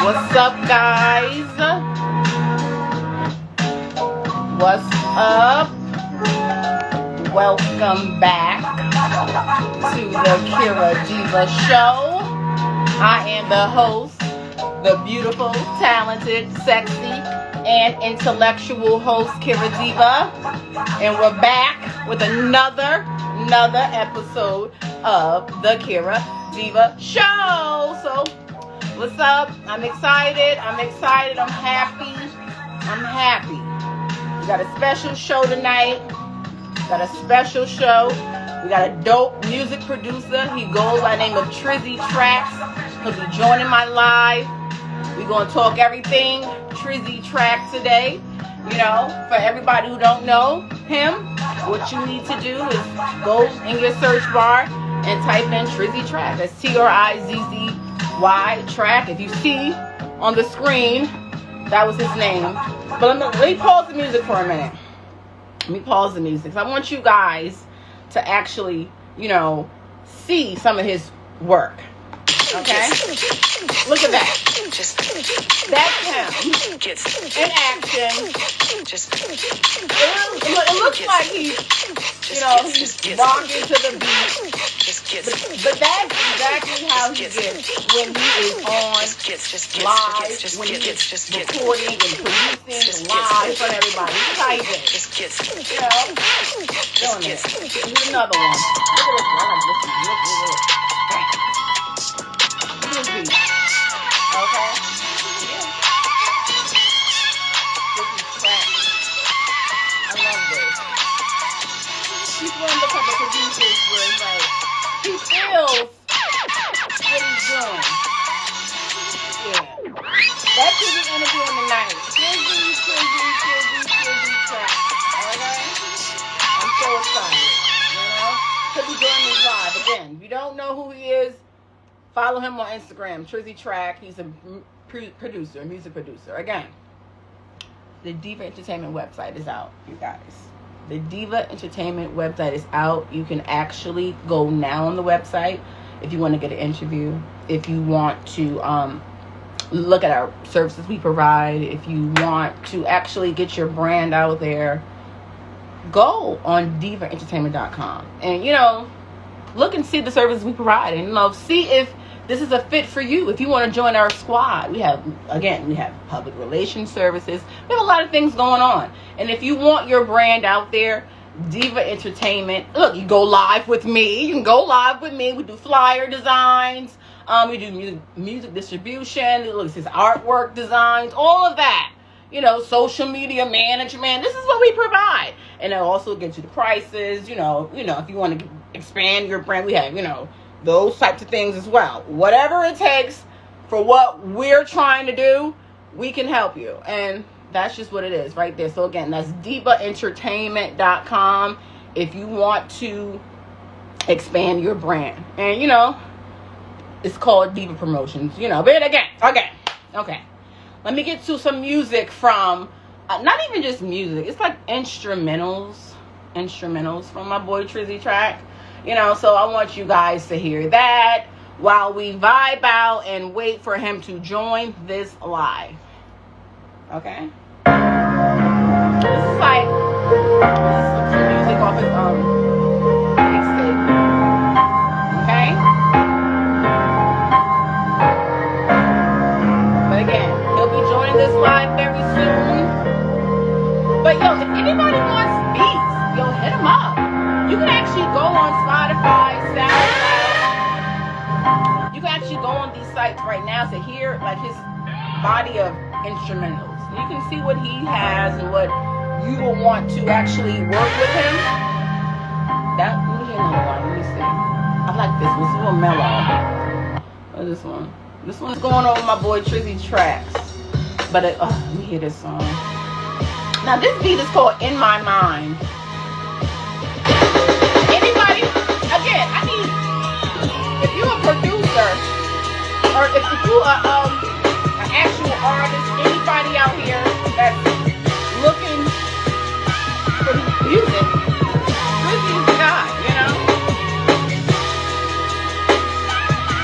What's up, guys? What's up? Welcome back to the Deevah Show. I am the host, the beautiful, talented, sexy, and intellectual host, Deevah. And we're back with another episode of the Deevah Show. So, what's up? I'm excited. I'm happy. We got a special show tonight. We got a dope music producer. He goes by the name of Trizzy Tracks. He'll be joining my live. We're going to talk everything Trizzy Tracks today. You know, for everybody who don't know him, what you need to do is go in your search bar and type in Trizzy Tracks. That's Trizzy Track. If you see on the screen, that was his name. But let me pause the music for a minute. Because I want you guys to actually, see some of his work. Okay? Look at that. That's him in action. It looks like he's rocking to the beat. But that's exactly how he gets when he is on live, when he is recording and producing live for everybody. This is how he gets. Doing it. Here's another one. Look at this. Okay? Yeah. This is track. I love this. He's one of the couple of producers where it's like, he feels what he's doing. Yeah. That's who we're interviewing tonight. Trizzy Track. Okay? I'm so excited. He'll be doing this live. Again, if you don't know who he is, follow him on Instagram, Trizzy Track. He's a music producer. Again, the Deevah Entertainment website is out, you guys. The Deevah Entertainment website is out. You can actually go now on the website if you want to get an interview, if you want to look at our services we provide, if you want to actually get your brand out there. Go on DeevahEntertainment.com and, look and see the services we provide and, see if this is a fit for you. If you want to join our squad, we have public relations services. We have a lot of things going on. And if you want your brand out there, Deevah Entertainment, look, you go live with me. You can go live with me. We do flyer designs. We do music distribution. Look, this is artwork designs, all of that. Social media management. This is what we provide. And it also gets you the prices, if you want to expand your brand, we have, those types of things as well. Whatever it takes for what we're trying to do, we can help you. And that's just what it is right there. So again, that's DeevahEntertainment.com if you want to expand your brand. And, it's called Deevah Promotions, but again, okay. Let me get to some music from, not even just music, it's like instrumentals from my boy Trizzy Track. So I want you guys to hear that while we vibe out and wait for him to join this live. Okay? This is like some music off his mixtape. Okay? But again, he'll be joining this live very soon. But if anybody wants beats, hit him up. You can actually go on Spotify, SoundCloud. You can actually go on these sites right now to hear like his body of instrumentals. You can see what he has and what you will want to actually work with him. Let me hear another one. Let me see. I like this one. It's a little mellow. What's this one? This one's going on with my boy Trizzy Tracks. But let me hear this song. Now this beat is called In My Mind. Again, I need, if you're a producer, or if you are an actual artist, anybody out here that's looking for music, Trizzy's the guy,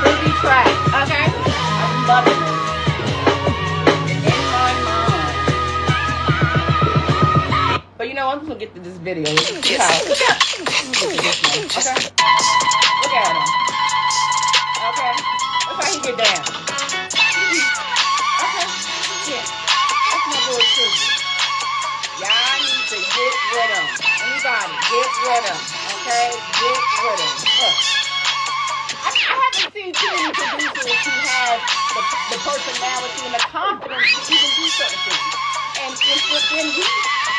Trizzy track. Okay. I'm loving this. In my mind. But you know, I'm just gonna get to this video. See how? Look at this one. Okay. Look at him. Okay. That's how he get down. Okay. Yeah. That's my boy Trizzy. Y'all need to get with him. Anybody, get with him. Okay? Get with him. Look. I haven't seen too many producers who have the personality and the confidence to even do certain things. And when he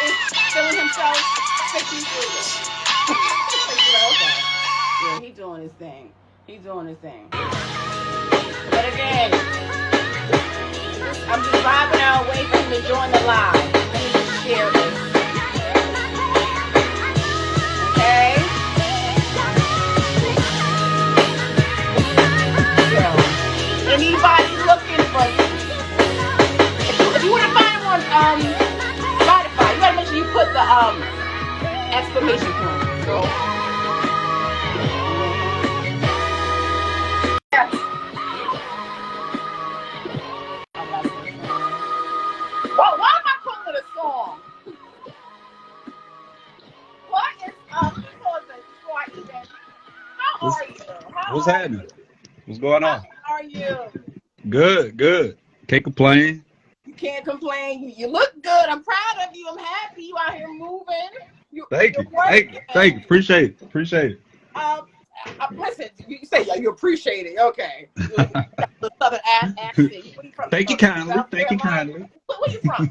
is feeling himself, 63 years. Okay. Yeah, he's doing his thing. He's doing his thing. But again, I'm just vibing out, waiting for him to join the live. Let me just share this. Okay? So, anybody looking for this? If you want to find him on Spotify, you gotta make sure you put the exclamation point. So, yeah. Why am I calling it a song? What is before I even? How are you? What's happening? What's going on? How are you? Good. Can't complain. You can't complain. You look good. I'm proud of you. I'm happy you out here moving. Thank you. Appreciate it. Listen, you say you appreciate it. Okay. The southern accent. Thank you kindly. Where you from?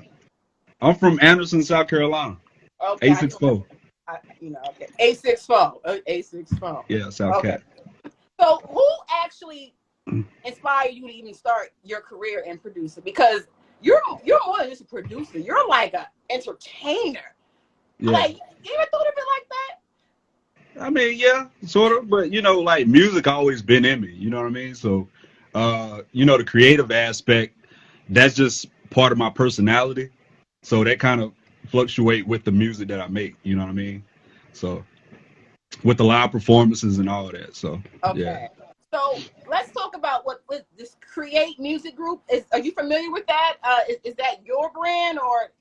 I'm from Anderson, South Carolina. Okay. A64. Okay. A64. A64. Yeah, South Cat. So who actually inspired you to even start your career in producing? Because you're more than just a producer. You're like an entertainer. Yeah. Like, you ever thought of it like that? I mean, yeah, sort of. But, like music always been in me. You know what I mean? So, the creative aspect, that's just part of my personality. So that kind of fluctuate with the music that I make. You know what I mean? So with the live performances and all of that. So, okay. Yeah. So let's talk about what this Create Music Group is. Are you familiar with that? Is that your brand or?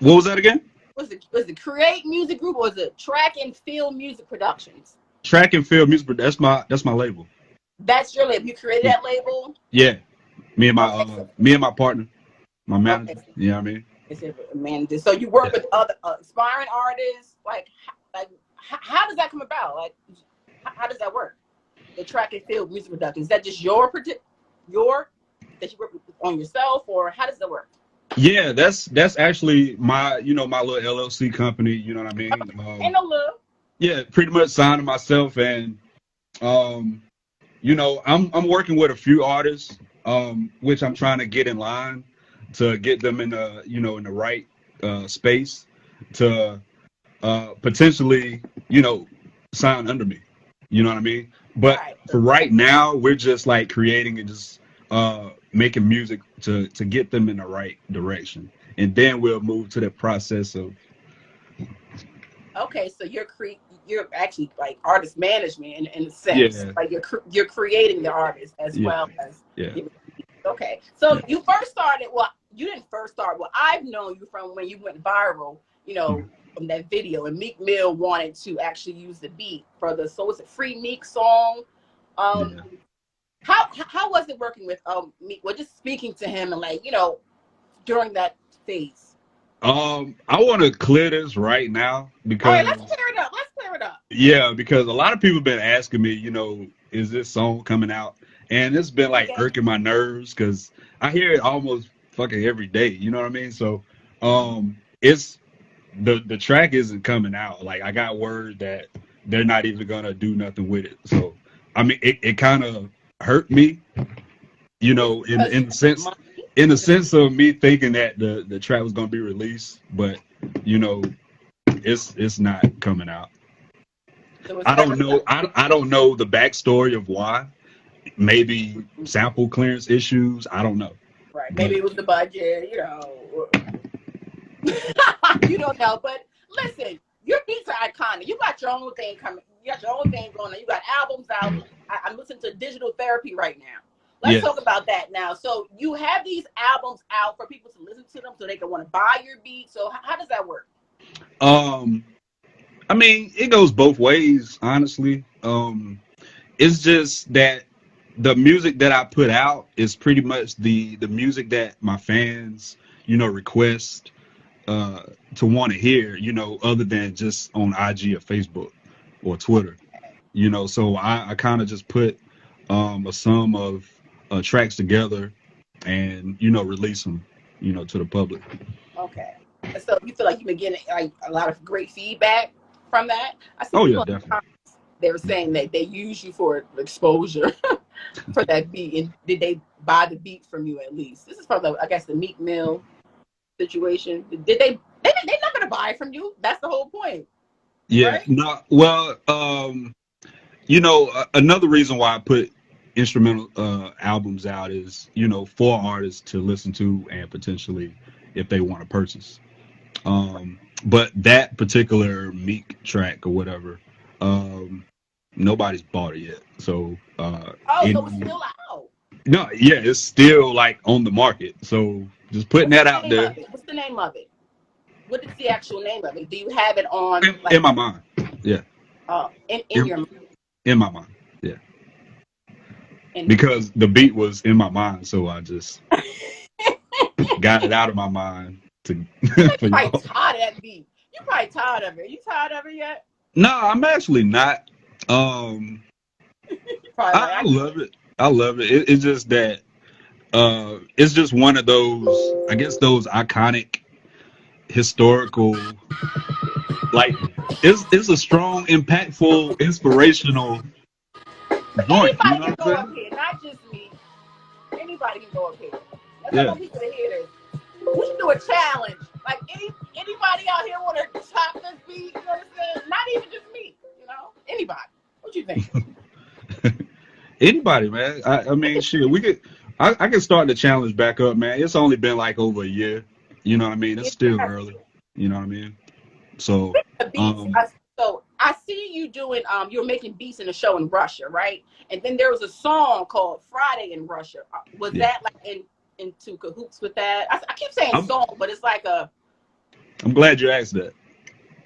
What was that again? Was it Create Music Group or was it Track and Field Music Productions? Track and Field Music. That's my label. That's your label. You created that label? Yeah. Me and my partner, my manager. Okay. You know what I mean? It's a manager. So you work with other aspiring artists. Like how does that come about? Like how does that work? The Track and Field Music Productions. Is that just that you work on yourself, or how does that work? Yeah, that's actually my my little LLC company. You know what I mean? Ain't no love. Yeah, pretty much signed to myself, and I'm working with a few artists, which I'm trying to get in line to get them in the in the right space to potentially sign under me. You know what I mean? But for right now, we're just like creating and just making music to get them in the right direction, and then we'll move to the process of. Okay, so you're actually like artist management in a sense. Yeah. Like you're creating the artist as well as. Yeah. Okay, so you first started. Well, you didn't first start. Well, I've known you from when you went viral. From that video, and Meek Mill wanted to actually use the beat for the was it Free Meek song? How was it working with Meek? Well, just speaking to him and during that phase. I want to clear this right now because. All right, let's clear it up. Yeah, because a lot of people have been asking me, is this song coming out? And it's been like irking my nerves because I hear it almost fucking every day. You know what I mean? So, it's. The track isn't coming out. Like I got word that they're not even gonna do nothing with it. So I mean, it kind of hurt me, in the sense of me thinking that the track was gonna be released, but it's not coming out. I don't know. I don't know the backstory of why. Maybe sample clearance issues. I don't know. Right. Maybe it was the budget. You don't know, but listen, your beats are iconic. You got your own thing coming. You got your own thing going on. You got albums out. I'm listening to Digital Therapy right now. Let's Yes. talk about that now. So you have these albums out for people to listen to them so they can want to buy your beat. So how does that work? I mean, it goes both ways, honestly. It's just that the music that I put out is pretty much the music that my fans, request uh to want to hear, other than just on IG or Facebook or Twitter. So I kind of just put a sum of tracks together and release them, to the public. Okay. So you feel like you've been getting like a lot of great feedback from that? I see Oh yeah, people in the definitely. comments, they were saying that they use you for exposure for that beat. And did they buy the beat from you at least? This is from the, I guess, the Meek Mill situation. Did they're not gonna buy from you. That's the whole point, Yeah, right? no, well, another reason why I put instrumental albums out is, for artists to listen to and potentially if they want to purchase. But that particular Meek track or whatever, um, nobody's bought it yet. So, Oh, so it's any, still out. no, yeah, it's still like on the market. So just putting What's that the out name there of it? What's the name of it? What is the actual name of it? Do you have it on in like my mind. Yeah, in in, your in my mind. Yeah, in because the beat was in my mind, so I just got it out of my mind to you know for you're probably y'all. tired of that beat. You're probably tired of it. You tired of it yet? No, I'm actually not. Um, You're probably I like, love it. I love it. It's just that it's just one of those, I guess, those iconic historical, like it's a strong, impactful, inspirational joint. You anybody know can what I'm go up saying? here, not just me. Anybody can go up here. Let's I Yeah. want people to hear this. We should do a challenge. Like anybody out here want to top this beat? You understand? Not even just me. You know, anybody. What you think? Anybody, man. I mean, shit, we could. I can start the challenge back up, man. It's only been like over a year. You know what I mean? It's still early. You know what I mean? So, The beats. um, So I see you doing. You were making beats in a show in Russia, right? And then there was a song called Friday in Russia. Was yeah. that like into cahoots with that? I keep saying I'm song, but it's like a. I'm glad you asked that.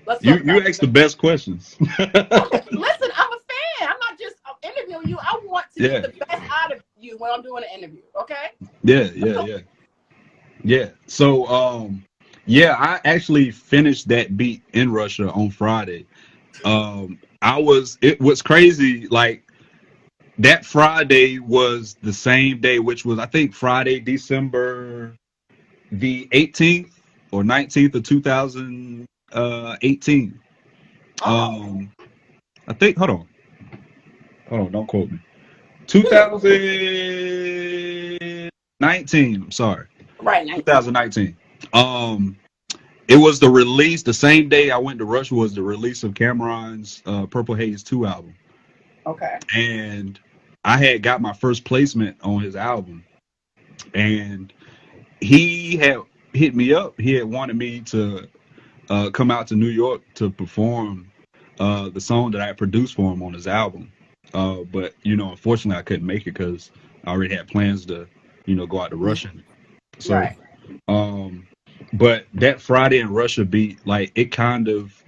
Let's You talk you about asked the it. best questions. Listen, I'm a fan. I'm not just interviewing you. I want to get Yeah. the best out of you when I'm doing an interview. Okay. Yeah, yeah, yeah. Yeah. So, yeah, I actually finished that beat in Russia on Friday. It was crazy. Like that Friday was the same day, which was, I think, Friday, December the 18th or 19th of 2018. Oh. I think, hold on, don't quote me. 2019. I'm sorry. Right. 19. 2019. Um, it was the release, the same day I went to Russia was the release of Cameron's Purple Haze 2 album. Okay. And I had got my first placement on his album. And he had hit me up. He had wanted me to come out to New York to perform the song that I produced for him on his album. But, unfortunately I couldn't make it because I already had plans to, go out to Russia. So, Right. um, but that Friday in Russia beat, like it kind of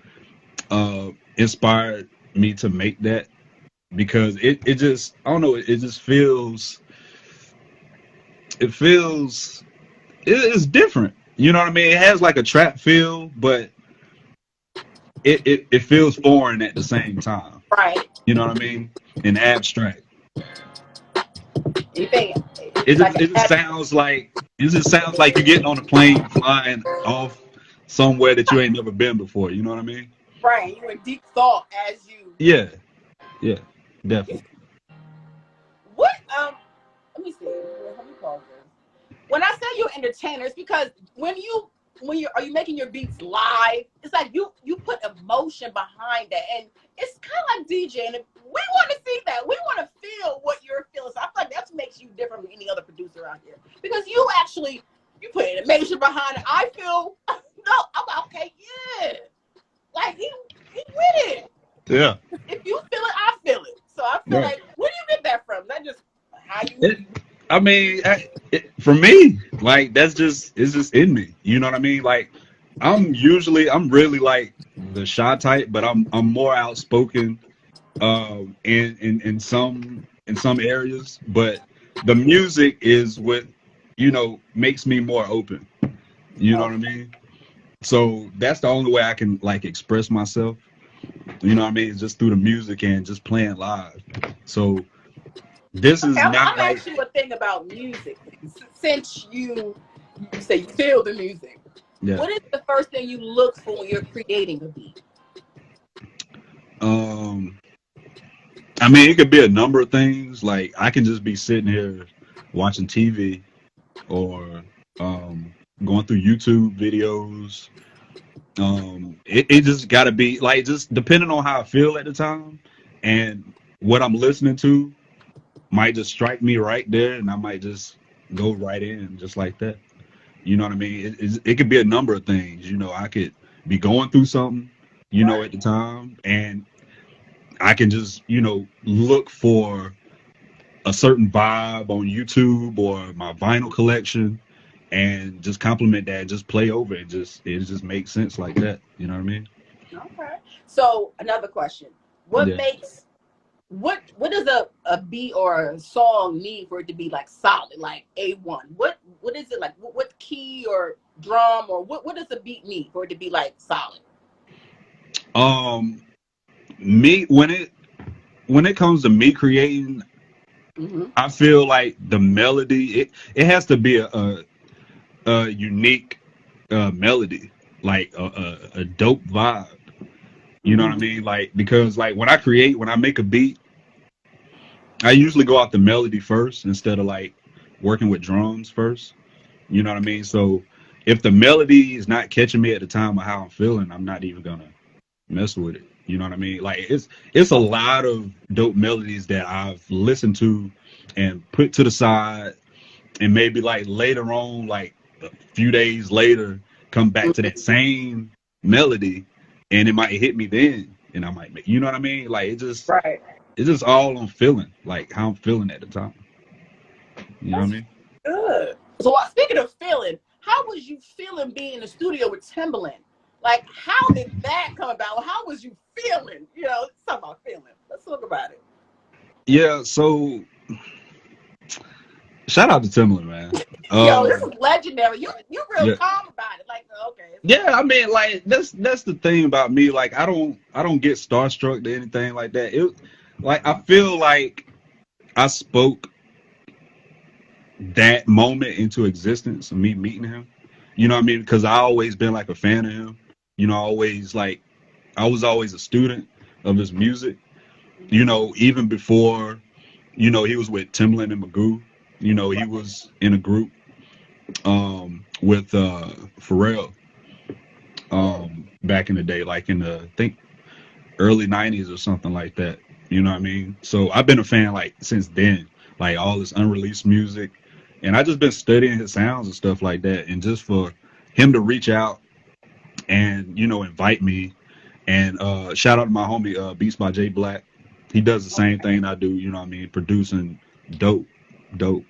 inspired me to make that because it just, I don't know, it just it's different. You know what I mean? It has like a trap feel, but it feels foreign at the same time. Right. You know what I mean? And abstract. You think It like just it just sounds like you're getting on a plane flying off somewhere that you ain't never been before. You know what I mean? right? You in deep thought as you. Yeah, yeah, definitely. What? Let me see. Let me pause this. When I say you're entertainers, because when you are you making your beats live, it's like you put emotion behind that, and it's kind of like DJing. And we want to see that. We want to feel what you're feeling. So I feel like that makes you different from any other producer out here because you put emotion behind it. I feel no. I'm like, okay, yeah, like he with it. Yeah. If if you feel it, I feel it. So I feel Right. like, where do you get that from? Is that just how you? It, I mean, for me, like it's just in me. You know what I mean? Like I'm really like the shy type, but I'm more outspoken in some areas. But the music is what makes me more open. You know Oh, what I mean? So that's the only way I can like express myself. You know what I mean? It's just through the music and just playing live. So this okay. is I'm not like asking you a thing about music. Since you say you feel the music, yeah. what is the first thing you look for when you're creating a beat? Um, I mean, it could be a number of things. Like I can just be sitting here watching TV or going through YouTube videos. It just got to be like just depending on how I feel at the time and what I'm listening to might just strike me right there, and I might just go right in just like that. You know what I mean? It could be a number of things. I could be going through something, Right. at the time, and I can just, look for a certain vibe on YouTube or my vinyl collection and just compliment that and just play over it. Just makes sense like that. You know what I mean? Okay. So another question: What Yeah. makes what does a beat or a song need for it to be like solid, like A1? What is it like? What key or drum or what does a beat need for it to be like solid? Um me when it comes to me creating, Mm-hmm. I feel like the melody it has to be a unique melody, like a dope vibe. You know what I Mm-hmm. mean? Like because like when I make a beat, I usually go out the melody first instead of like working with drums first. You know what I mean? So if the melody is not catching me at the time of how I'm feeling, I'm not even gonna mess with it. You know what I mean? Like it's a lot of dope melodies that I've listened to and put to the side and maybe like later on, like a few days later, come back to that same melody and it might hit me then and I might make you know what I mean? Like Right. it's just all on feeling, like how I'm feeling at the time. You know what I That's mean? good. So speaking of feeling, how was you feeling being in the studio with Timbaland? Like, how did that come about? How was you feeling? Let's talk about feeling. Let's talk about it. Yeah, so shout out to Timberland, man. Yo, this Um is legendary. You real yeah. calm about it. Like, okay, it's Yeah, I mean, like that's the thing about me. Like, I don't get starstruck or anything like that. Like, I feel like I spoke that moment into existence of me meeting him. You know what I mean? Because I always been like a fan of him. Always like I was always a student of his music. Even before he was with Timbaland and Magoo. He was in a group with Pharrell back in the day, like in the I think early '90s or something like that. You know what I mean? So I've been a fan like since then, like all this unreleased music, and I just been studying his sounds and stuff like that. And just for him to reach out and invite me, and shout out to my homie Beats by J Black. He does the same thing I do. You know what I mean? Producing dope, dope.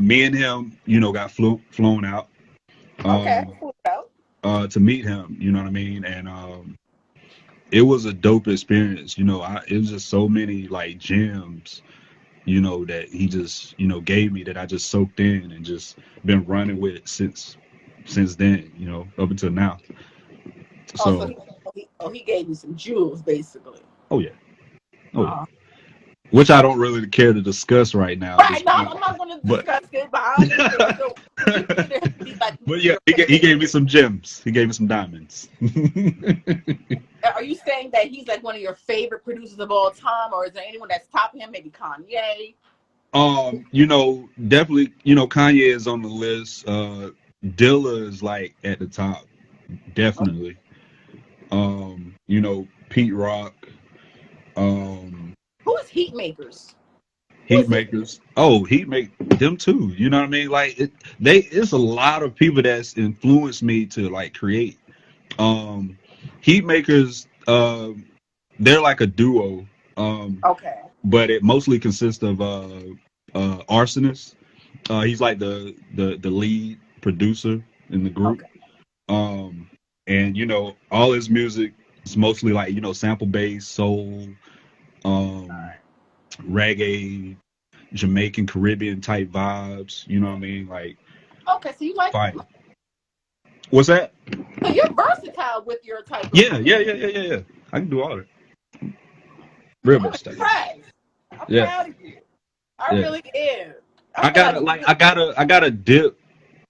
Me and him, got flown out okay. um, Cool. to meet him. You know what I mean? And it was a dope experience. It was just so many like gems, that he just, gave me that I just soaked in and just been running with it since then, up until now. Oh, so So, he gave you some jewels, basically. oh yeah, oh yeah. Uh, Which I don't really care to discuss right now at right. this No, point, I'm not going to but discuss it, but I understand. So, would you consider him to be like but yeah, your he favorite? gave me some gems. He gave me some diamonds. Are you saying that he's like one of your favorite producers of all time, or is there anyone that's topping him? Maybe Kanye. Definitely, Kanye is on the list. Dilla is like at the top, definitely. Pete Rock, um, Who is Heat Makers? Who Heat is Heat? Makers. Oh, Heat make them too. You know what I mean? Like it's a lot of people that's influenced me to like create. Um, Heat Makers, they're like a duo. Okay. But it mostly consists of Arsonist. He's like the lead producer in the group. Okay. Um, and all his music is mostly like sample based, soul, All um, right. reggae, Jamaican, Caribbean type vibes. You know what I mean? Like Okay. So you like, fire. What's that? so you're versatile with your type of Yeah, music. yeah, yeah, yeah, yeah, yeah. I can do all that. Real I'm versatile. impressed. I'm Yeah, proud of you. I yeah. really am. I I feel gotta like like I gotta dip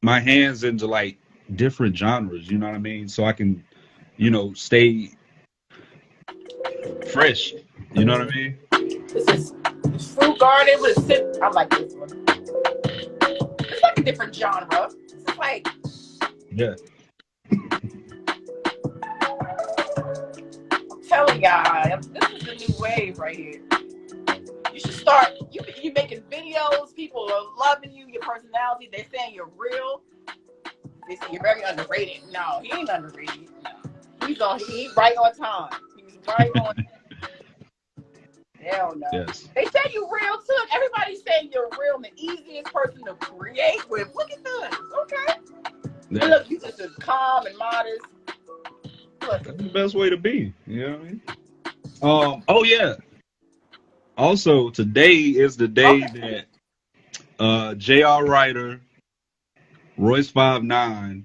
my hands into like different genres. You know what I mean? So I can stay fresh. You know what I mean? this is Fruit Garden with sip. I like this one. It's like a different genre. This is like, Yeah. I'm telling y'all, this is the new wave right here. You should start. You making videos. People are loving you. Your personality. They're saying you're real. They say you're very underrated. No, he ain't underrated. No, he's right on time. He's right on. Hell no. Yes. They say you're real too. Everybody's saying you're real and the easiest person to create with. Look at this. Okay. Yeah. And look, you just as calm and modest. Look. That's the best way to be. You know what I mean? Oh yeah. Also, today is the day Okay. that J.R. Ryder, Royce 5'9",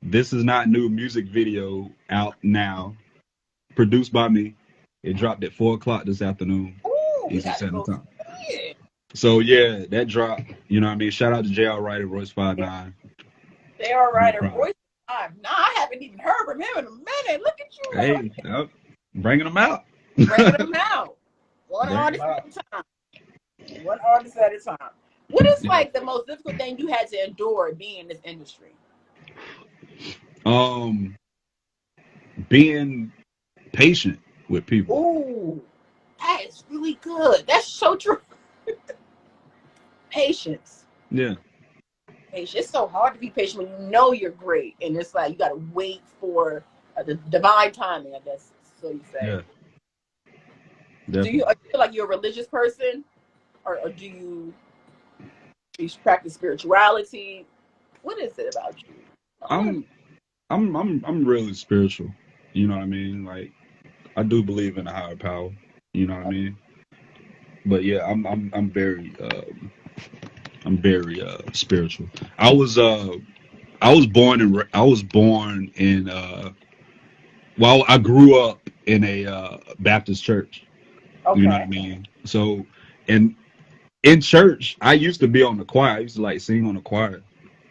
This Is Not New music video out now, produced by me. It dropped at 4 o'clock this afternoon, Ooh, we Eastern gotta Standard go Time. see it. So yeah, that dropped. You know what I mean? Shout out to J.R. Ryder, Royce Five Yeah, Nine. they are No right. A problem. voice. Nah, I haven't even heard from him in a minute. Look at you, Hey, bringing them out. bringing them out. One Bringing them artist out. at a time. One artist at a time. What is Yeah. like the most difficult thing you had to endure being in this industry? Um, being patient with people. Ooh, that is really good. That's so true. Patience. Yeah. Patience. It's so hard to be patient when you know you're great, and it's like you got to wait for the divine timing. I guess so you say. Yeah. Do you Definitely. feel like you're a religious person, or do you practice spirituality? What is it about you? I want to. I'm I'm really spiritual. You know what I mean? Like I do believe in a higher power. You know what I mean? But yeah, I'm very spiritual. I was uh I was born in well, I grew up in a Baptist church. You know what I Okay. mean? So, and in church, I used to be on the choir. I used to like sing on the choir,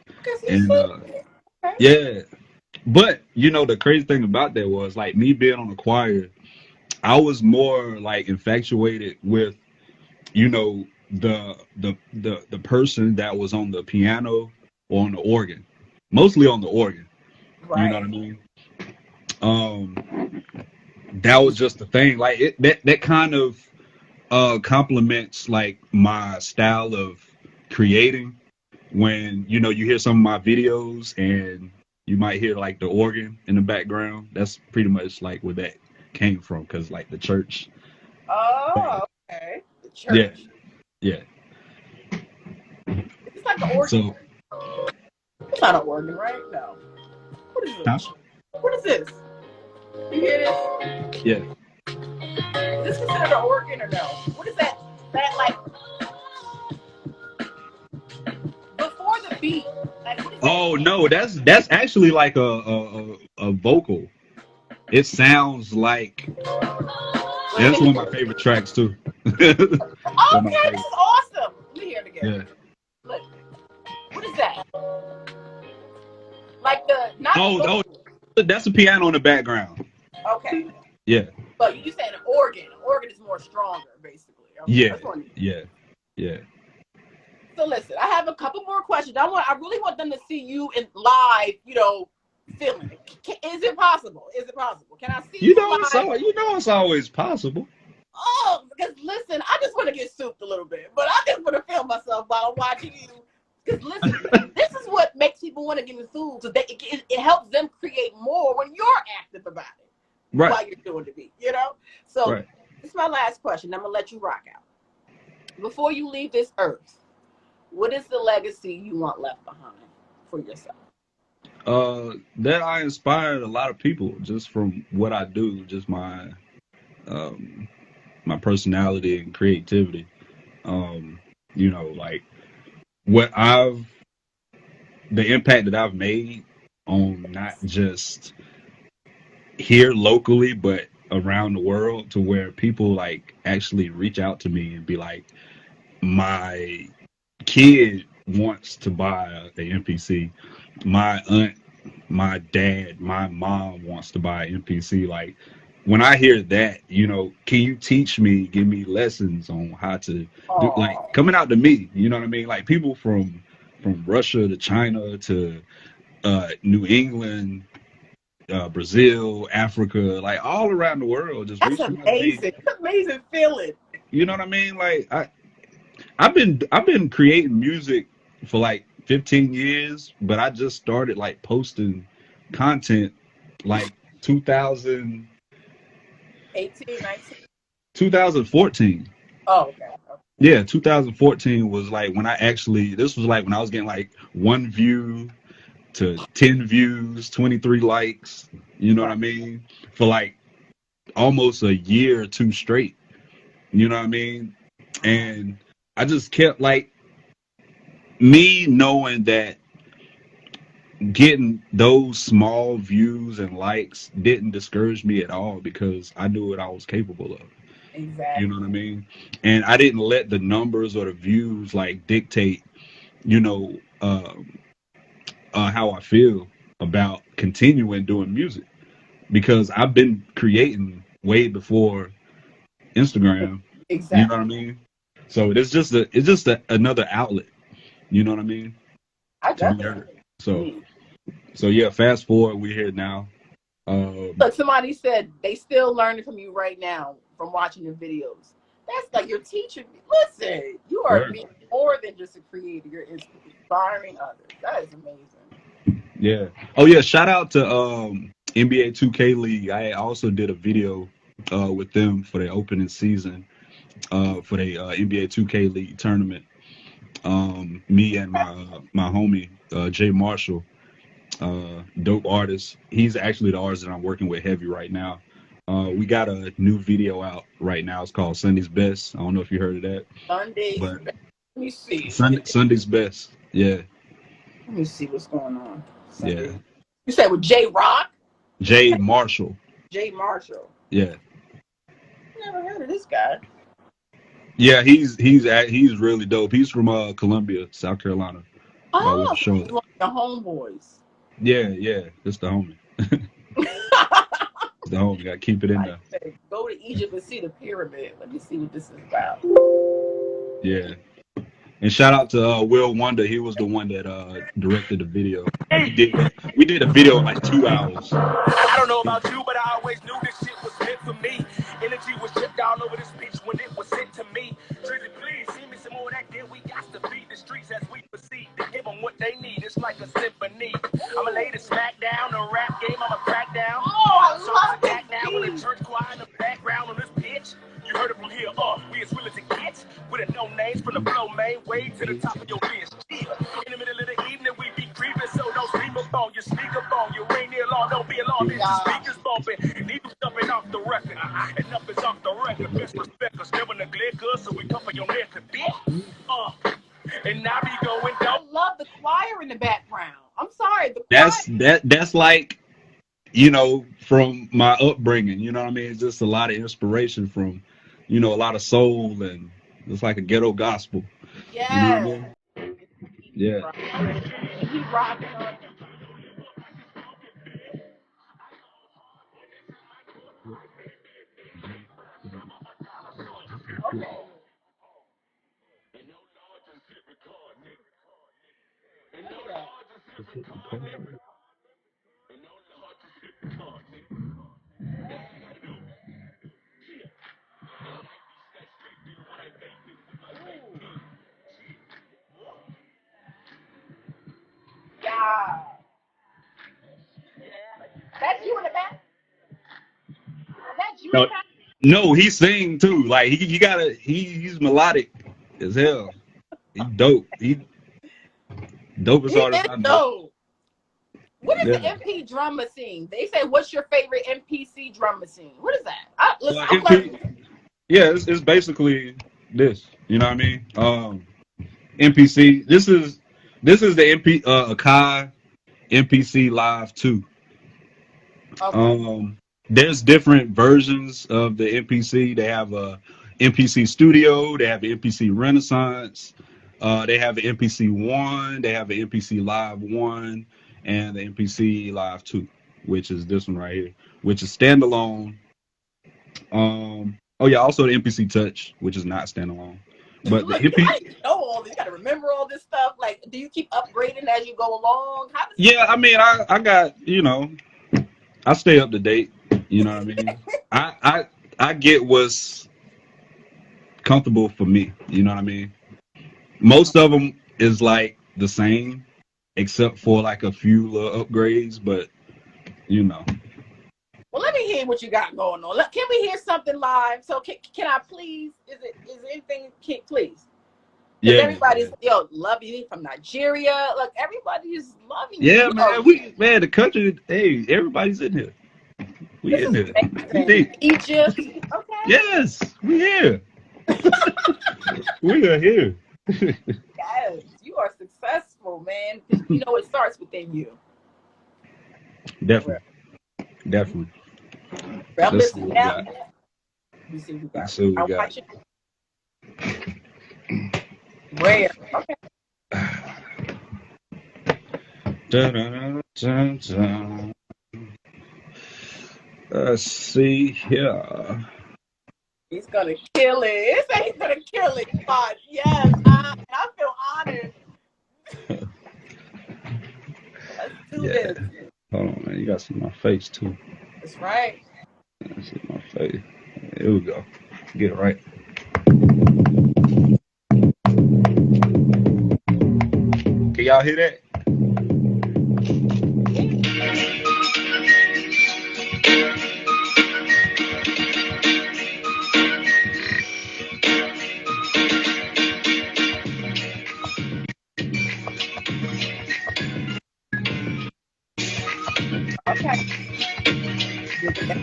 Because you and see. Okay. yeah. But the crazy thing about that was like me being on the choir, I was more like infatuated with the person that was on the piano or on the organ, mostly on the organ. You know what I Right. mean? Um, that was just the thing. Like that kind of complements like my style of creating. When you hear some of my videos and you might hear like the organ in the background, that's pretty much like where that came from. Because like the church. Oh, okay. The Yeah, church. yeah. It's like an organ. So, It's not an organ, right? No. What is huh? it? What is this? You hear this? Yeah. Is this considered an organ or no? What is that? That like before the beat? Like what is that? Oh no, that's actually like a vocal. It sounds like that's one of my favorite tracks too. One of my Okay, this favorite. is awesome. Let me hear it again. Yeah. Look, what is that? Like the not Oh, the oh, that's a piano in the background. okay. Yeah. But you saying an organ? An organ is more stronger, basically. Okay, Yeah. that's one. Yeah. Yeah. So listen, I have a couple more questions. I really want them to see you in live. Feeling it. Is it possible? Is it possible? Can I see you live? It's always possible. Oh, because listen, I just want to get souped a little bit, but I just want to feel myself while I'm watching you. Because listen, this is what makes people want to get enthused. So it helps them create more when you're active about it Right. while you're doing the beat. So Right. is my last question. I'm gonna let you rock out. Before you leave this earth, what is the legacy you want left behind for yourself? That I inspired a lot of people just from what I do, just um my personality and creativity. Um, like what I've the impact that I've made on not just here locally, but around the world, to where people like actually reach out to me and be like, my kid wants to buy a MPC. My aunt, my dad, my mom wants to buy an MPC. Like when I hear that, can you teach me, give me lessons on how to do, like Oh, coming out to me, you know what I mean? Like people from Russia to China to New England, Brazil, Africa, like all around the world, just that's reaching out to me. amazing. That's amazing feeling. You know what I mean? Like I've been creating music for like 15 years, but I just started like posting content like 2000 18, 19. 2014. Oh, okay. Yeah, 2014 was like when this was like when I was getting like 1 view to 10 views, 23 likes, you know what I Right. mean? For like almost a year or two straight, you know what I mean? And I just kept like me knowing that getting those small views and likes didn't discourage me at all, because I knew what I was capable of. You know Exactly. what I mean? And I didn't let the numbers or the views like dictate, you know, how I feel about continuing doing music, because I've been creating way before Instagram. You know what I Exactly. mean? So another outlet. You know what I mean? I To be got that. heard. So Mm. so yeah. Fast forward, we're here now. Um, Look, somebody said they still learning from you right now from watching your videos. That's like you're teaching me. Listen, you are Word. being more than just a creator. You're inspiring others. That is amazing. Yeah. Oh yeah. Shout out to NBA 2K League. I also did a video with them for their opening season for the NBA 2K League tournament. Me and my homie Jay Marshall, dope artist. He's actually the artist that I'm working with heavy right now. We got a new video out right now. It's called Sunday's Best. I don't know if you heard of that, Sundays. but Let me see. Sunday's Best. Yeah, Let me see what's going on. yeah. Sunday. You said with J Rock, Jay Marshall. J Marshall. Yeah. Never heard of this guy. Yeah, he's really dope. He's from Columbia, South Carolina. With Oh, so he's Charlotte. one of your homeboys. Yeah, yeah. It's the homie. It's the homie. Got to keep it in I there. say, go to Egypt and see the pyramid. Let me see what this is about. Yeah. And shout out to Will Wonder. He was the one that directed the video. We did a video in like 2 hours. I don't know about you, but I always knew this shit was meant for me. Energy was shipped all over this bitch when it was sent to me. Trizzy, please, send me some more of that deal. We got to feed the streets as we proceed to give them what they need. It's like a symphony. I'ma lay the smack down, the rap game, I'ma crack down. Oh, I Songs love this attack now with a beat. church choir in the background on this pitch. You heard it from here up. We as real as it gets. With a no names from the flow main way to the top of your list. Yeah. In the middle of the evening, we be creeping, so don't sleep up on your speakerphone. You ain't near long, don't be alarmed. It's the Yeah. speakers bumping. Needle jumping off the record. Enough is off the record. Best respect us, never neglect us, so we come for your neck a bit. And I be going I down. love the choir in the background. I'm sorry, the choir. That's like, from my upbringing. You know what I mean? It's just a lot of inspiration from, a lot of soul, and it's like a ghetto gospel. You know what I Yes. mean? Yeah. And he rocking on. Okay. Look at that. Yeah. That's you in the back? That's you in No, the back? No, he sing too. Like he gotta he's melodic as hell. He dope. He dopest He artist is I know. dope. What is Yeah. the MP drum machine? They say, what's your favorite MPC drum machine? What is that? Listen, I'm MP, learning. yeah, it's basically this. You know what I mean? MPC. This is the MP Akai MPC Live 2. Okay. Um, there's different versions of the MPC. They have a MPC Studio. They have the MPC Renaissance. They have the MPC One. They have the MPC Live One and the MPC Live Two, which is this one right here, which is standalone. Oh yeah, also the MPC Touch, which is not standalone. But the Look, MP, I didn't know all this. You got to remember all this stuff. Like, do you keep upgrading as you go along? How does yeah, I mean, I got I stay up to date. You know what I mean? I get what's comfortable for me. You know what I mean? Most of them is like the same, except for like a few little upgrades. But you know, Well, let me hear what you got going on. Can we hear something live? So can I please? Is anything? Please? Because yeah, everybody's love you from Nigeria. Look, everybody is loving you. yeah, man. The country. Hey, everybody's in here. We This in is here. We amazing. deep. Egypt. Okay. Yes, we here. We are here. Yes, you are successful, man. You know it starts within you. Definitely, definitely. Well, Let's see listen what we now. got. You see what we got. Let's see what we I'm got. watching. Rare. Okay. Dun, dun, dun, dun. Let's see here. He's gonna kill it. It said he's gonna kill it. God, yes, I feel honored. Let's do Yeah. this. Hold on, man. You got to see my face too. That's right. Let's see my face. Here we go. Get it right. Can y'all hear that? Okay.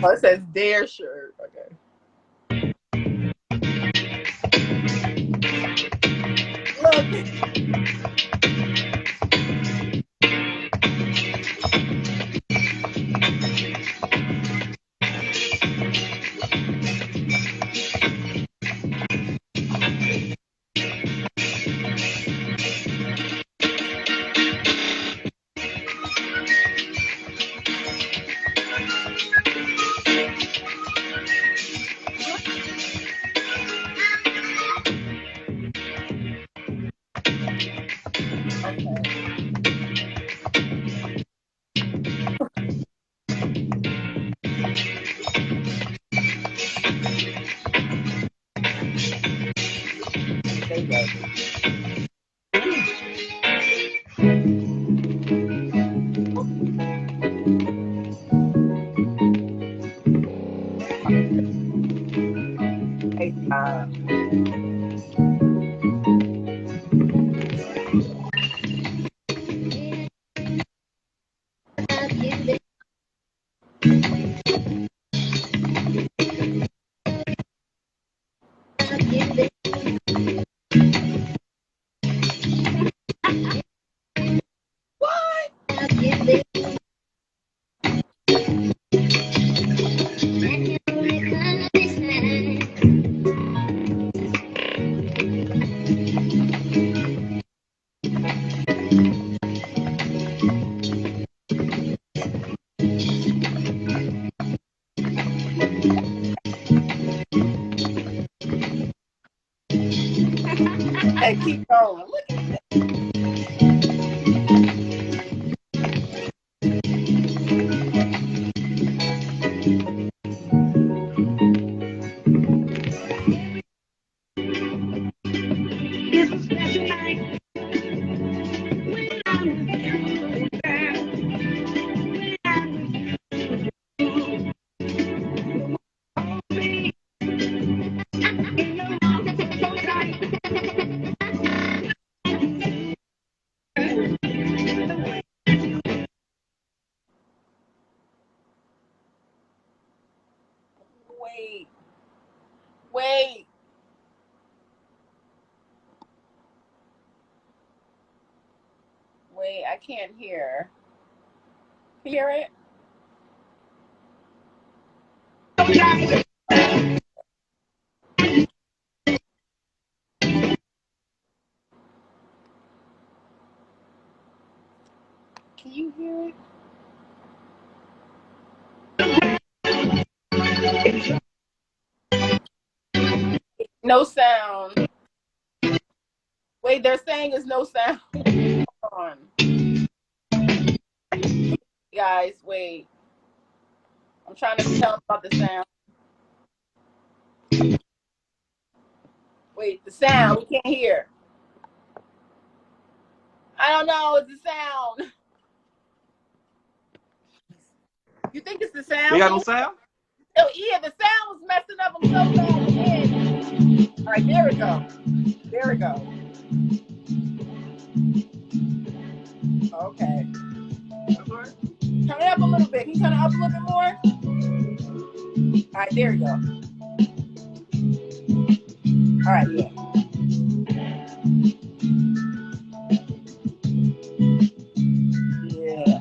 Oh, it says their shirt. Okay. Look. Okay. Stay ready. Hey, what? Hey, keep going. Look at that. Wait, I can't hear. Can you hear it? Can you hear it? No sound. Wait, they're saying there's no sound. Hold on. Guys, wait. I'm trying to tell them about the sound. Wait, the sound. We can't hear. I don't know. It's the sound. You think it's the sound? You got no sound? Oh, yeah, the sound was messing up. I'm so bad again. All right, there we go. There we go. Okay. Turn it up a little bit. Can you turn it up a little bit more? All right, there we go. All right, yeah. Yeah.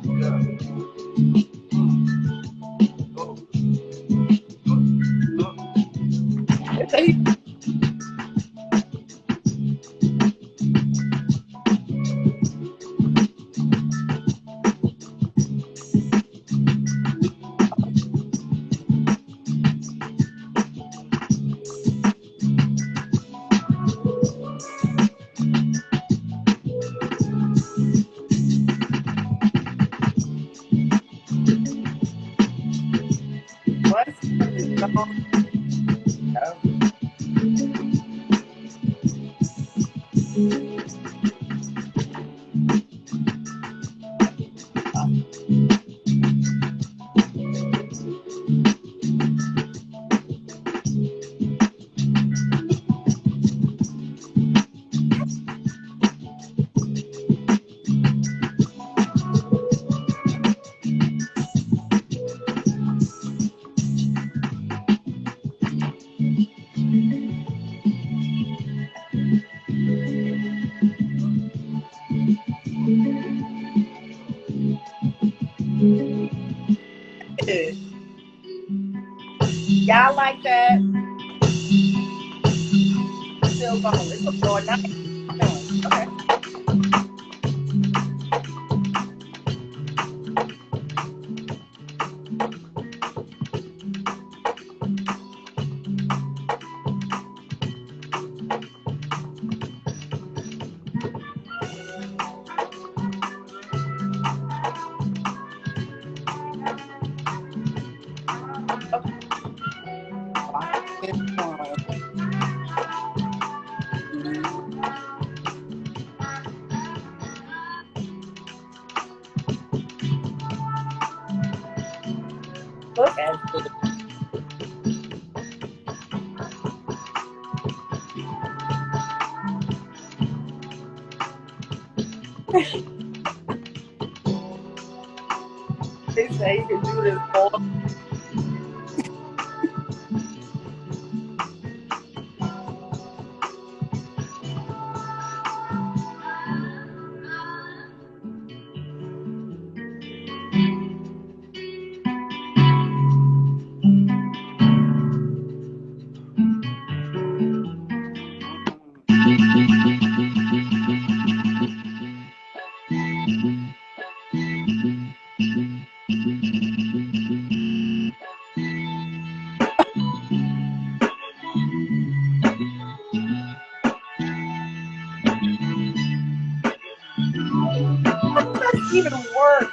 What? Y'all like that? Still going. It's still going. Okay. Look at it. They say you can do this all. How does that even work?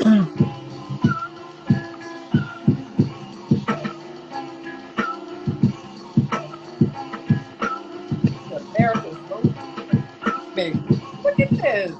The America's so big. Look at this.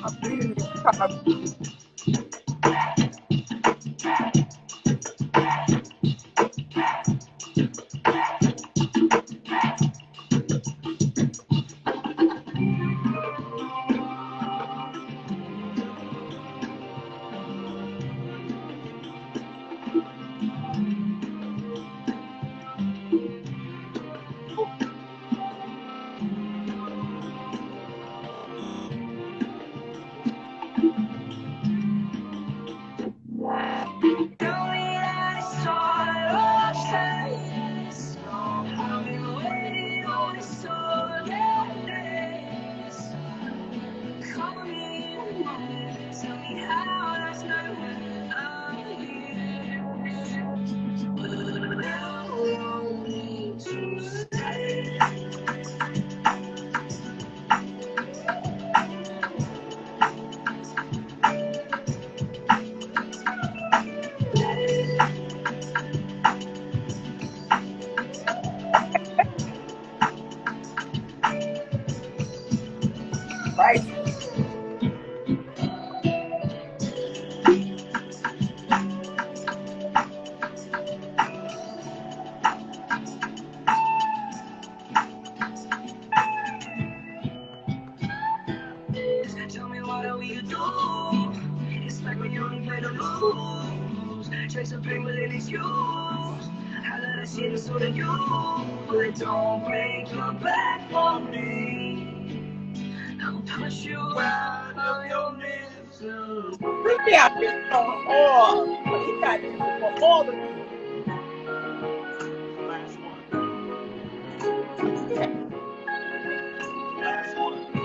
I'm reading these comments. Right. Tell me what are we do? It's like when you only play the blues. Trace of pain, but it is you. I let it shit so that you. But don't break your back for me. I'll push you out of your misery. He got music on all. He got music for all the music. Last one. Yeah. Last one.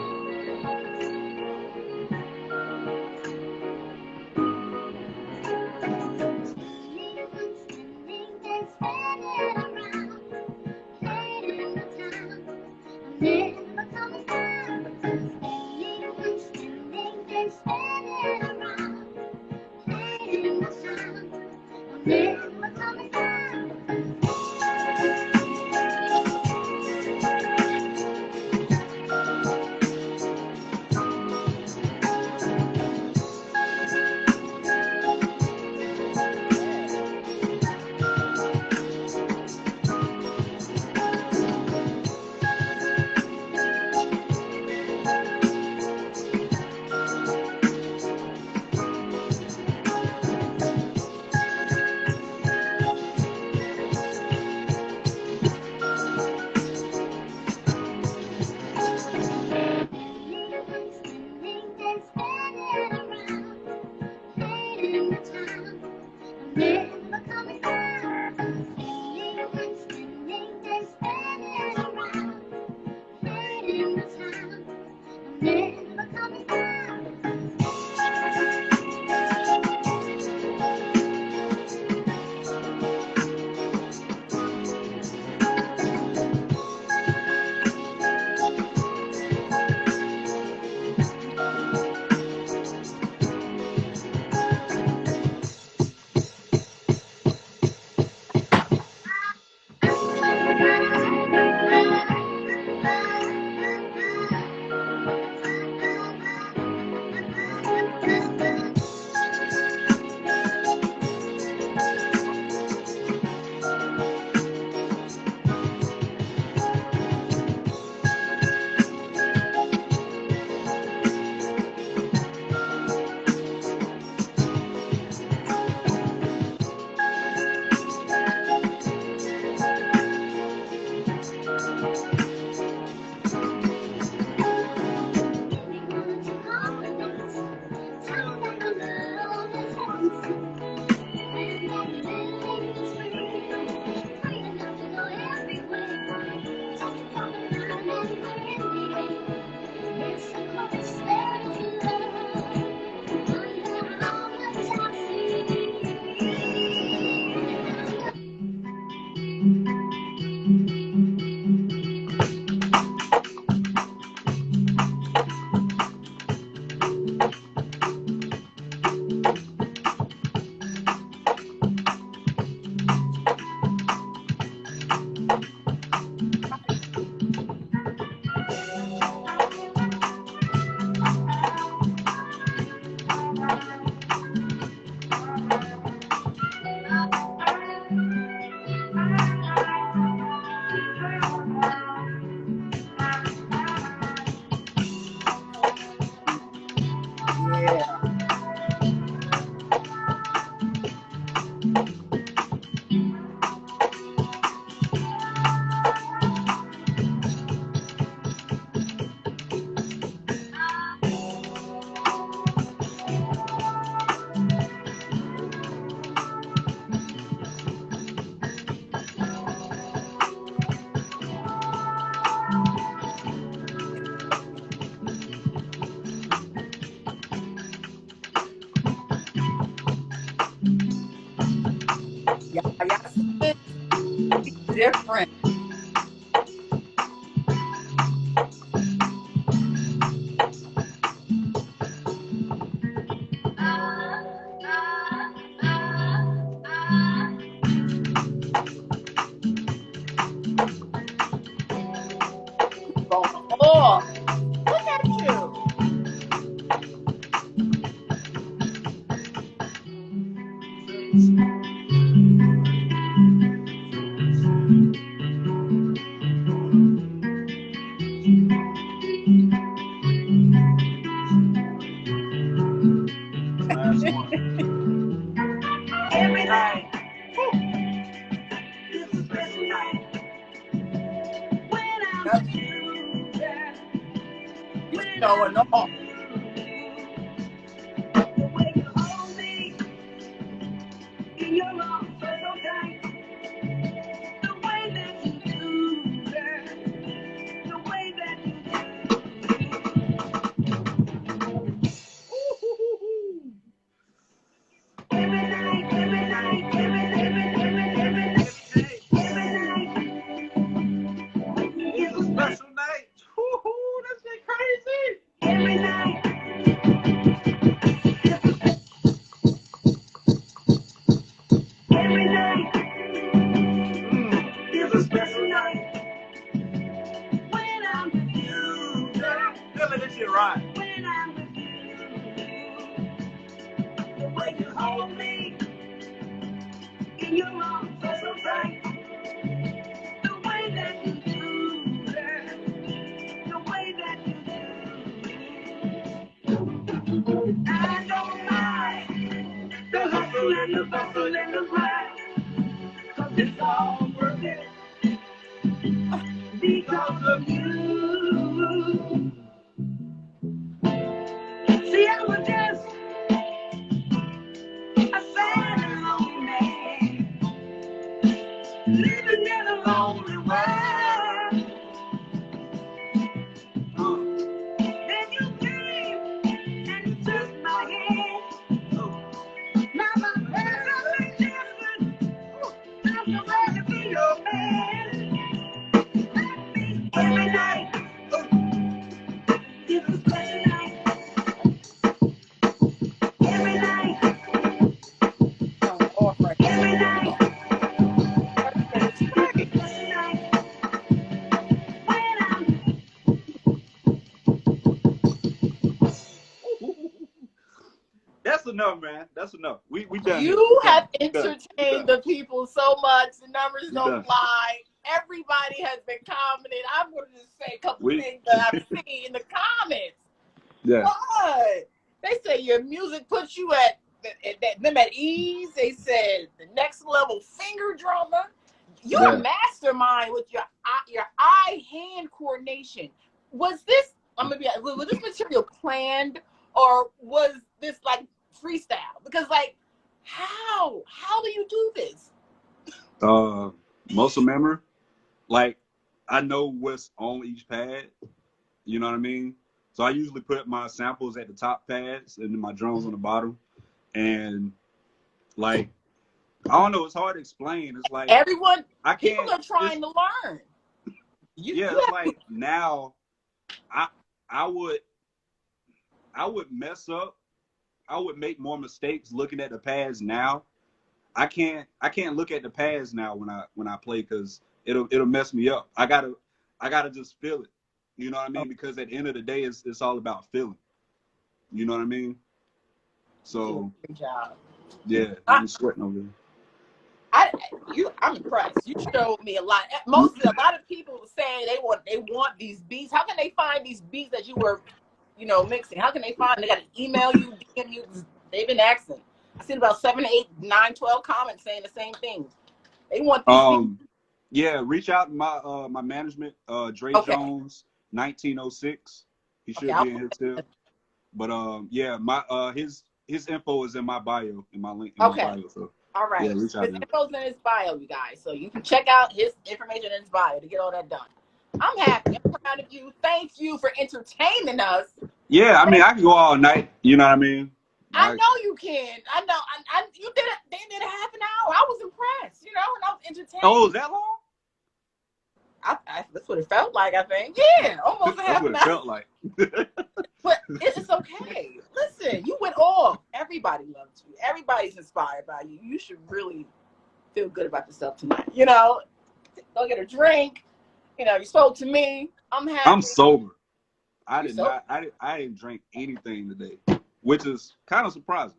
different. Oh, look at you. Last one. Every night is a special night when I'm Yep. with you, girl. You When showing I'm with off. you, the way you hold me in your arms so tight, the way that you do, girl, the way that you every night, every night, every night is a special night. Woo-hoo, that's it crazy. Every night. Every night is a special night when I'm with you, girl. Tell me this shit right. When I'm with you, the way you hold me in your arms so tight, the way that you do, girl, the way that you do. I don't mind the hustle and the bustle and the grind, 'cause it's all worth it because of you. See, I was just a sad and lonely man, living in a lonely world. Then you came and you took my hand. Now my plans are been different. I'm so glad to be your man. Let me every night. It's a special night. Every night. Showing off right now. Every night. It's great. Special night. When I'm That's enough, man. That's enough. We done here. You We have done. We done. entertained the people so much. The numbers We don't done. lie. Everybody has been commenting. I'm going to just say a couple We things that I've seen in the comments. yeah. What? They say your music puts you at them at ease. They said the next level finger drummer. You're Yeah. a mastermind with your eye-hand coordination. Was this? I'm gonna be. Was this material planned, or was this like freestyle? Because like, how do you do this? Muscle memory. Like, I know what's on each pad. You know what I mean? So I usually put my samples at the top pads and then my drums on the bottom. And like, I don't know, it's hard to explain. It's like Everyone, I people can't. are trying to learn. Yeah, it's like now, I would mess up. I would make more mistakes looking at the pads now. I can't look at the pads now when I play because it'll mess me up. I gotta just feel it. You know what I mean? Because at the end of the day, it's all about feeling. You know what I mean? So Good job. yeah, I'm sweating over there. I'm impressed. You showed me a lot. Mostly, a lot of people were saying they want these beats. How can they find these beats that you were, mixing? How can they find? They got to email you, DM you. They've been asking. I seen about 7, 8, 9, 12 comments saying the same thing. They want these beats. Yeah, reach out to my management, Dre Jones, 1906. He should be in here too. But yeah, my his info is in my bio, in my link, in my bio. So all right, yeah, reach out. His info's in his bio, you guys. So you can check out his information in his bio to get all that done. I'm happy. I'm proud of you. Thank you for entertaining us. Yeah, I mean, I can go all night. You know what I mean? I know you can. I know. You did it. They did a half an hour. I was impressed. And I was entertained. Oh, is that long? That's what it felt like, I think. Yeah, almost a half an hour. That's what it felt like. But it's okay. Listen, you went off. Everybody loved you. Everybody's inspired by you. You should really feel good about yourself tonight. You know, go get a drink. You know, you spoke to me. I'm happy. I'm sober. I Sober? I didn't drink anything today, which is kind of surprising.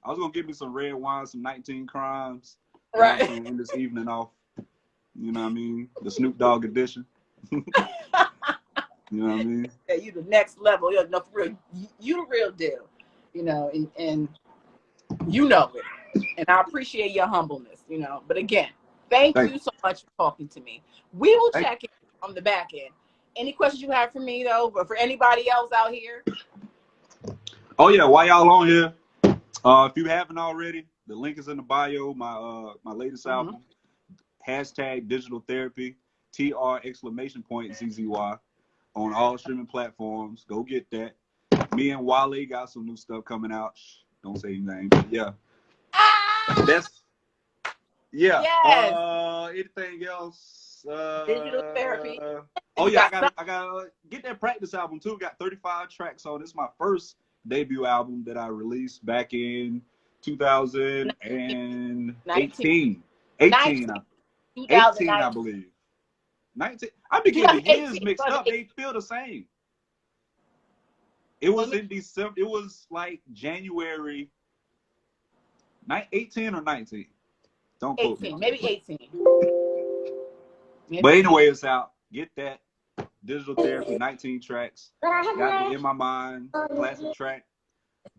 I was gonna give me some red wine, some 19 Crimes. Right. I was gonna end this evening off. You know what I mean? The Snoop Dogg edition. You know what I mean? Yeah, you the next level. You know, for real, you the real deal. You know, and you know it. And I appreciate your humbleness. You know, but again, thank you so much for talking to me. We will check in on the back end. Any questions you have for me though, or for anybody else out here? Oh yeah, while y'all on here, if you haven't already, the link is in the bio. My latest album, hashtag Digital Therapy, TR!ZZY on all streaming platforms. Go get that. Me and Wale got some new stuff coming out. Don't say his name, but yeah. That's yeah. Yes. Anything else? Digital Therapy. Oh yeah, I gotta get that practice album too. Got 35 tracks on. This is my first debut album that I released back in 2018. 18, I believe. 19. I be getting the years mixed up. They feel the same. It was in December. It was like January 18 or 19. Don't quote me. Maybe 18. But anyway, it's out. Get that. Digital Therapy, 19 tracks. Got me In My Mind, classic track.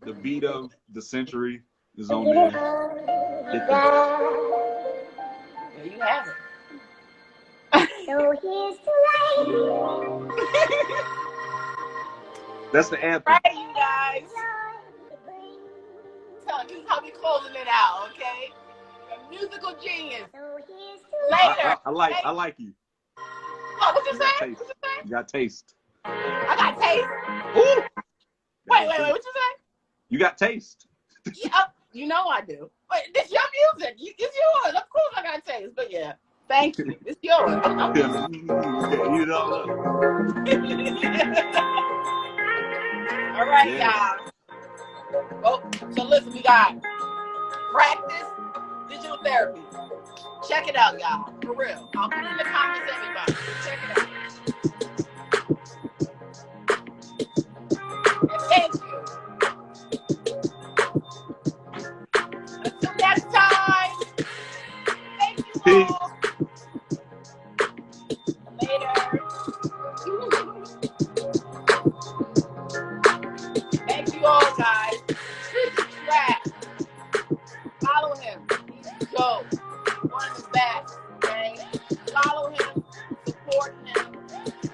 The Beat of the Century is on there. Get that. There you have it. So here's to life. That's the anthem. Right, you guys. This is how we closing it out, okay? A musical genius. Later. I like you. Oh, what you say? You got taste. I got taste. Ooh. Wait, what you say? You got taste. Yeah, you know I do. Wait, this your music. It's yours. Of course I got taste. But yeah, thank you. It's yours. You know. All right, y'all. Oh, so listen, we got practice digital therapy. Check it out, y'all. For real. I'll put it in the comments, everybody. Check it out. And thank you. Until next time. Thank you all. Later. Thank you all, guys. Trizzy Track. Follow him. He's dope. One of the best. Okay? Follow him. Support him.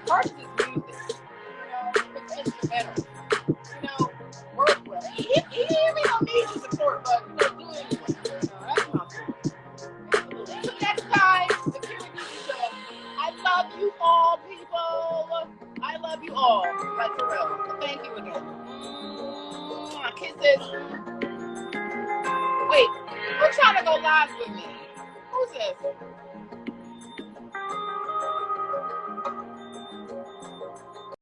Purchase his music. You know, it's instrumental. You know, work with him. He don't need your support, but you know, do it anyway. You know, that's my point. Until next time, Security Show. I love you all, people. I love you all. Like for real. So thank you again. Kisses. Wait, we're trying to go live with me. Who's this?